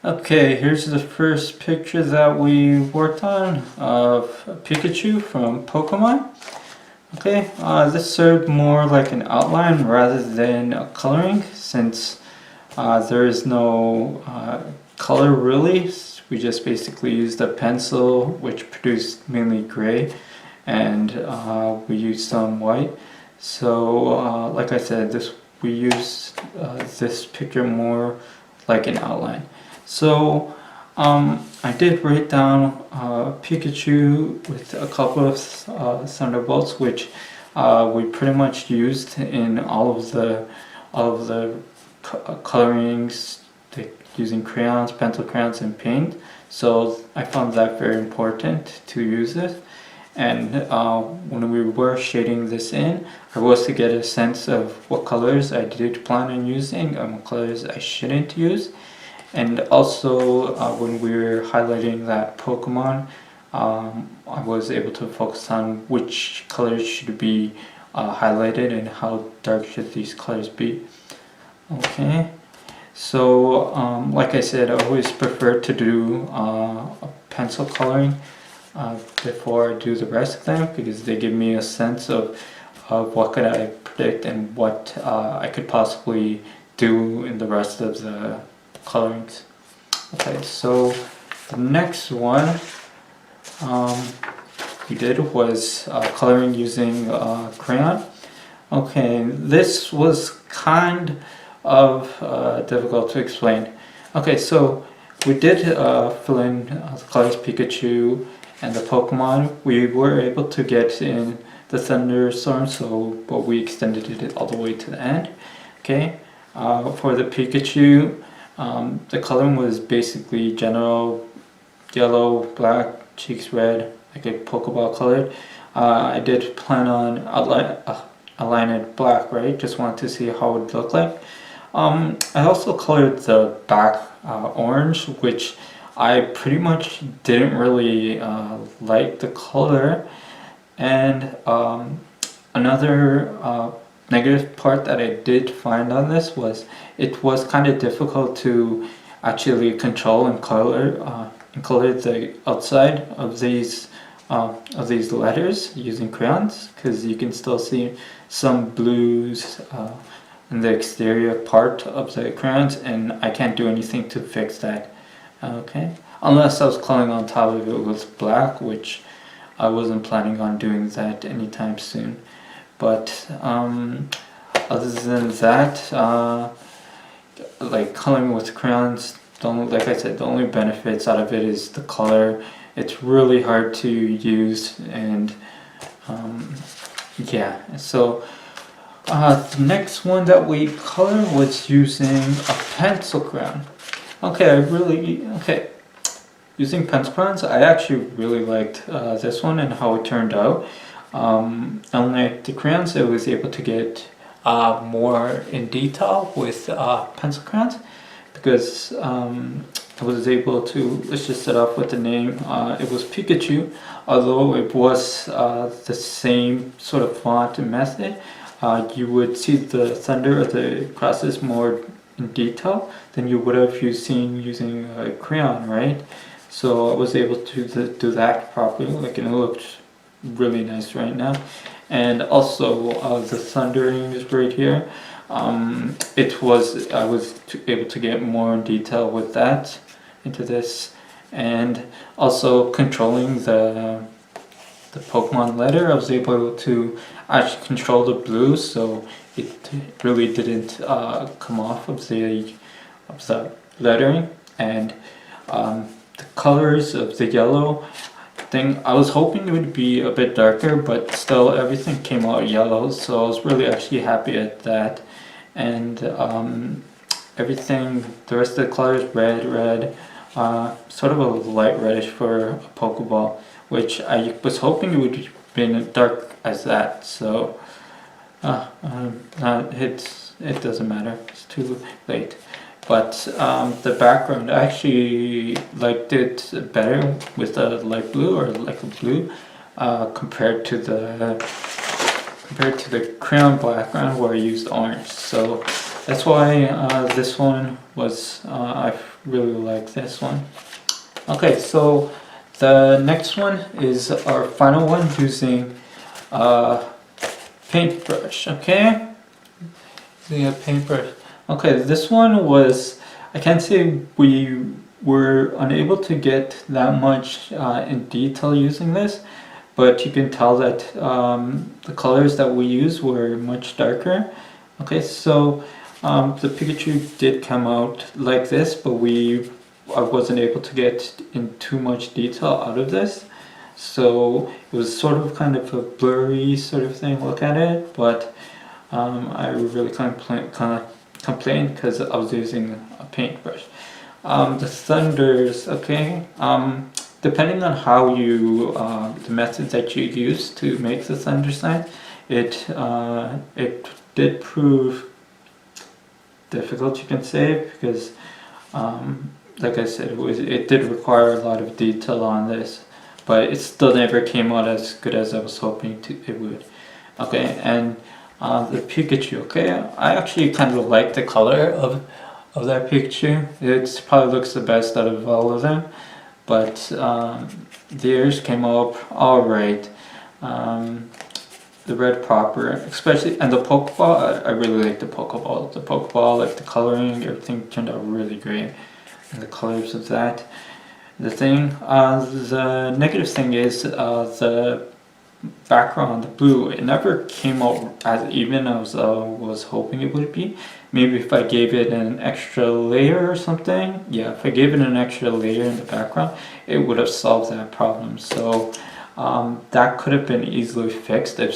Okay, here's the first picture that we worked on of Pikachu from Pokemon. Okay, this served more like an outline rather than a coloring since there is no color really. We just basically used a pencil which produced mainly gray and we used some white. So like I said, we used this picture more like an outline. So I did write down Pikachu with a couple of thunderbolts, which we pretty much used in all of the colorings, using crayons, pencil crayons, and paint. So I found that very important to use this. And when we were shading this in, I was to get a sense of what colors I did plan on using and what colors I shouldn't use. And also when we were highlighting that Pokemon, I was able to focus on which colors should be highlighted and how dark should these colors be. Okay, so like I said, I always prefer to do a pencil coloring before I do the rest of them, because they give me a sense of what could I predict and what I could possibly do in the rest of the colorings. Okay, so the next one we did was coloring using crayon. Okay, this was kind of difficult to explain. Okay, so we did fill in the colors Pikachu and the Pokemon. We were able to get in the thunderstorm, but we extended it all the way to the end. Okay, for the Pikachu, the coloring was basically general yellow, black, cheeks red, like a Pokeball colored. I did plan on outline it black, right? Just wanted to see how it would look like. I also colored the back orange, which I pretty much didn't really like the color. And another negative part that I did find on this was it was kind of difficult to actually control and color the outside of these letters using crayons, because you can still see some blues in the exterior part of the crayons, and I can't do anything to fix that. Okay, unless I was coloring on top of it with black, which I wasn't planning on doing that anytime soon. But other than that, like coloring with crayons, like I said, the only benefits out of it is the color. It's really hard to use, and yeah. So the next one that we colored was using a pencil crayon. Okay. Using pencil crayons, I actually really liked this one and how it turned out. Unlike the crayons, I was able to get more in detail with pencil crayons, because I was able to, let's just start off with the name. It was Pikachu, although it was the same sort of font and method. You would see the thunder or the crosses more in detail than you would have if you seen using a crayon, right? So I was able to do that properly, like, and it looked really nice right now. And also the thundering is right here. I was able to get more in detail with that into this, and also controlling the Pokemon letter. I was able to actually control the blue, so it really didn't come off of the lettering. And the colors of the yellow thing, I was hoping it would be a bit darker, but still everything came out yellow, so I was really actually happy at that. And everything, the rest of the colors, red, sort of a light reddish for a Pokeball, which I was hoping it would have been dark as that. So it doesn't matter, it's too late. But the background, I actually liked it better with a light blue, or like a blue, compared to the crayon background where I used orange. So that's why this one was I really like this one. Okay, so the next one is our final one using a paintbrush. Okay, using a paintbrush. Okay, this one was, I can't say we were unable to get that much in detail using this, but you can tell that the colors that we used were much darker. Okay, so the Pikachu did come out like this, but I wasn't able to get in too much detail out of this. So it was sort of kind of a blurry sort of thing, look at it, but I really can't complain because I was using a paintbrush. The thunders, okay, depending on how you, the method that you use to make the thunder sign, it did prove difficult, you can say, because like I said, it did require a lot of detail on this, but it still never came out as good as I was hoping it would. Okay, and the Pikachu, okay, I actually kind of like the color of that Pikachu. It probably looks the best out of all of them, but the ears came up alright. The red proper, especially, and the Pokeball, I really like the Pokeball. The Pokeball, like the coloring, everything turned out really great. And the colors of that. The negative thing is the background, the blue, it never came out as even as I was hoping it would be. Maybe if I gave it an extra layer or something, yeah, if I gave it an extra layer in the background, it would have solved that problem. So that could have been easily fixed if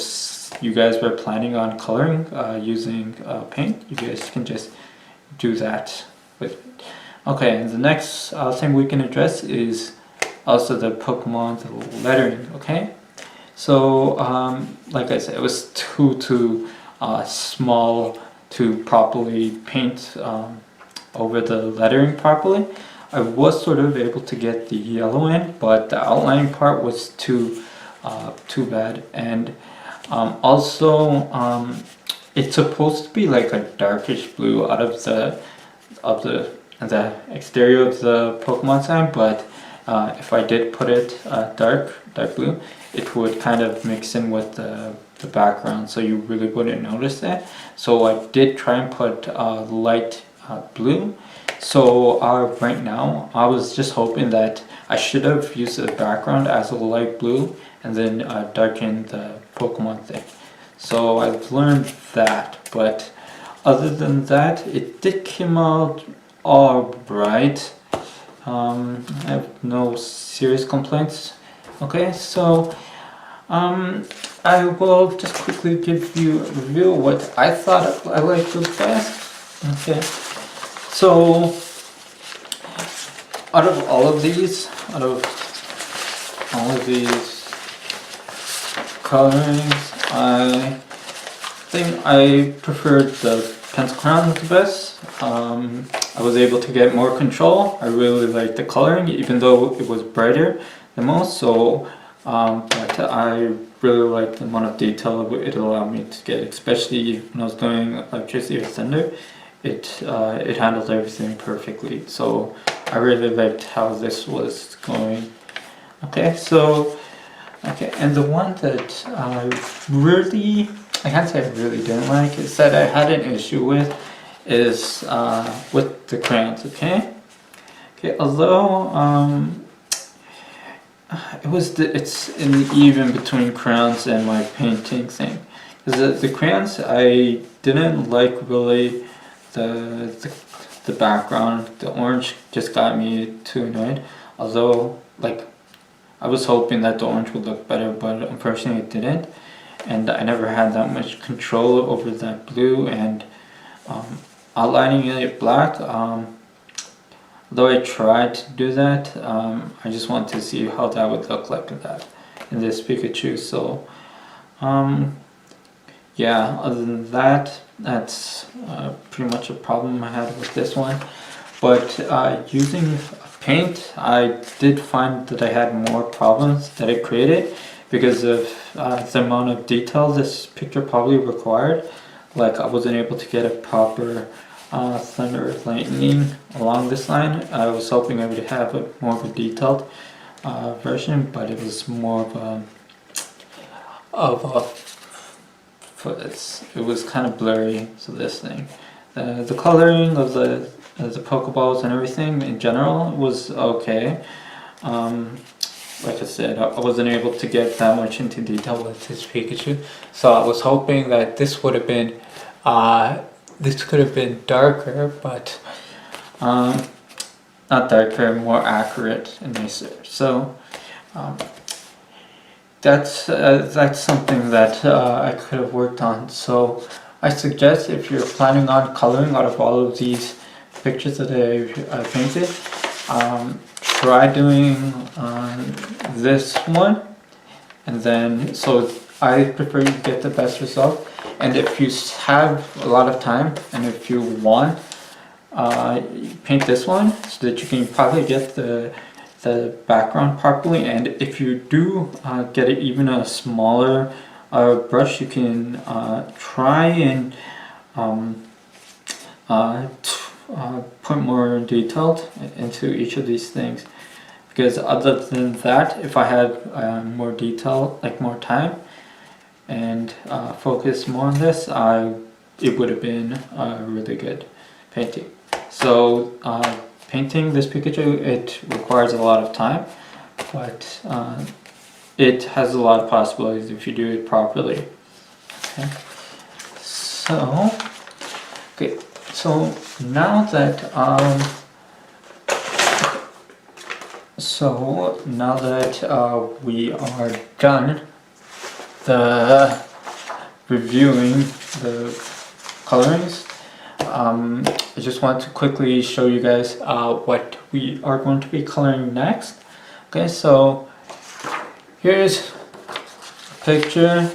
you guys were planning on coloring using paint. You guys can just do that with it. Okay, and the next thing we can address is also the Pokemon, the lettering, okay? So, like I said, it was too small to properly paint over the lettering properly. I was sort of able to get the yellow in, but the outlining part was too bad. And also, it's supposed to be like a darkish blue out of the exterior of the Pokemon sign, but if I did put it dark blue, it would kind of mix in with the background, so you really wouldn't notice that. So I did try and put light blue. So right now, I was just hoping that I should have used the background as a light blue and then darken the Pokemon thing. So I've learned that, but other than that, it did come out alright. I have no serious complaints. Okay, so I will just quickly give you a review of what I thought I liked the best. Okay, so out of all of these colorings, I think I preferred the pencil crayon the best. I was able to get more control. I really liked the coloring, even though it was brighter than most. So, but I really liked the amount of detail it allowed me to get, especially when I was doing electricity or thunder. It handled everything perfectly. So I really liked how this was going. Okay, so and the one that I can't say I really didn't like, is that I had an issue with, is with the crayons. Okay, although it's even between crayons and my painting thing, because the crayons, I didn't like really the background. The orange just got me too annoyed, although like I was hoping that the orange would look better, but unfortunately it didn't. And I never had that much control over that blue, and outlining it black, though I tried to do that, I just wanted to see how that would look like that in this Pikachu. So yeah, other than that, that's pretty much a problem I had with this one. But using paint, I did find that I had more problems that it created because of the amount of detail this picture probably required. Like I wasn't able to get a proper thunder, lightning along this line. I was hoping I would have a more of a detailed version, but it was more of a it was kind of blurry. So this thing, the coloring of the Pokeballs and everything in general was okay. Like I said, I wasn't able to get that much into detail with this Pikachu, so I was hoping that this would have been, this could have been darker, but not darker, more accurate and nicer. So that's something that I could have worked on. So I suggest, if you're planning on coloring out of all of these pictures that I painted, try doing this one, and then, so I prefer you get the best result. And if you have a lot of time, and if you want, paint this one so that you can probably get the background properly. And if you do get it even a smaller brush, you can try and put more detailed into each of these things, because other than that, if I had more detail, like more time, and focus more on this, it would have been a really good painting. So painting this Pikachu, it requires a lot of time, but it has a lot of possibilities if you do it properly. Okay. So now that we are done the reviewing the colorings, I just want to quickly show you guys what we are going to be coloring next. Okay, so here's a picture.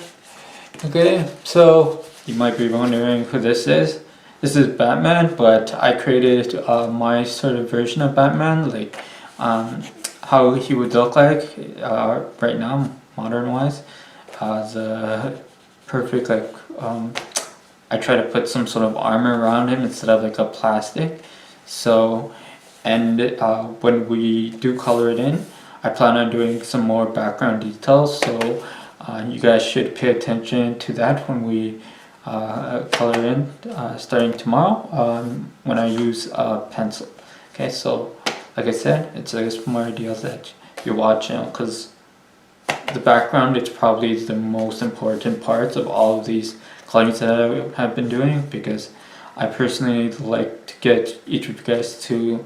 Okay, so you might be wondering who this is. This is Batman, but I created my sort of version of Batman, like how he would look like right now, modern wise. The perfect, like I try to put some sort of armor around him instead of like a plastic. So, and when we do color it in, I plan on doing some more background details, so you guys should pay attention to that when we color in starting tomorrow when I use a pencil. Okay, so like I said, it's more ideal that you watch, because the background is probably the most important part of all of these colorings that I have been doing, because I personally like to get each of you guys to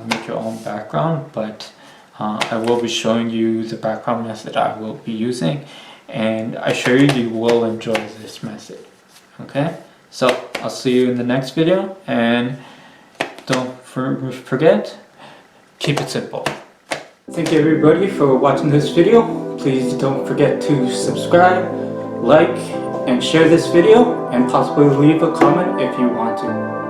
make your own background, but I will be showing you the background method I will be using, and I assure you will enjoy this method. Okay, so I'll see you in the next video, and don't forget, keep it simple. Thank you everybody for watching this video. Please don't forget to subscribe, like, and share this video, and possibly leave a comment if you want to.